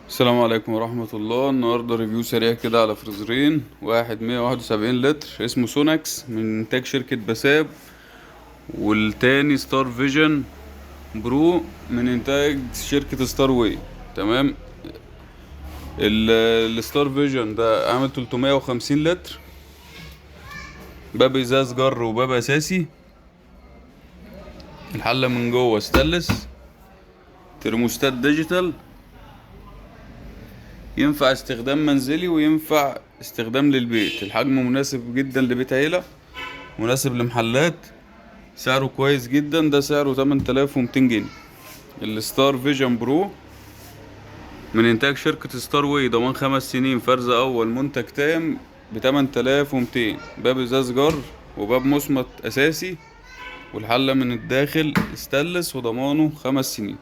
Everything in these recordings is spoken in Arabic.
السلام عليكم ورحمة الله. النهاردة ريفيو سريع كده على فريزرين. واحد 171 لتر اسمه سوناكس من إنتاج شركة بساب، والتاني ستار فيجن برو من إنتاج شركة ستار واي. تمام. الستار فيجن ده عامل 350 لتر، باب ازاز جر وباب اساسي. الحلة من جوه ستانلس، ترموستات ديجيتال، ينفع استخدام منزلي وينفع استخدام للبيت. الحجم مناسب جدا لبيت عيلة، مناسب لمحلات. سعره كويس جدا، ده سعره 8200 جنيه. الستار فيجن برو من انتاج شركة ستار واي، ضمان 5 سنين، فرز اول، منتج تام، ب8200. باب ازاز جر وباب مصمت اساسي، والحلة من الداخل استانلس، وضمانه 5 سنين.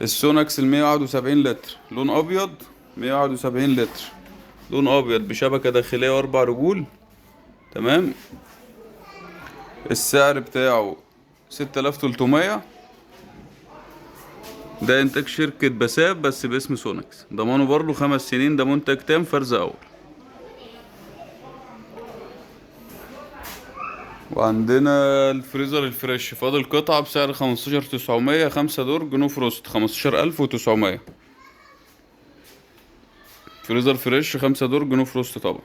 السوناكس 171 لتر لون ابيض، 171 لتر لون ابيض بشبكة داخلية واربع رجول. تمام. السعر بتاعه 6300. ده انتاج شركة بساب بس باسم سوناكس، ضمانه برضو 5 سنين، ده منتج تام، فرز اول. وعندنا الفريزر الفريش فاضل قطعة بسعر 15900، 5 درج نو فروست، 15900. فريزر فريش 5 درج نو فروست طبعا.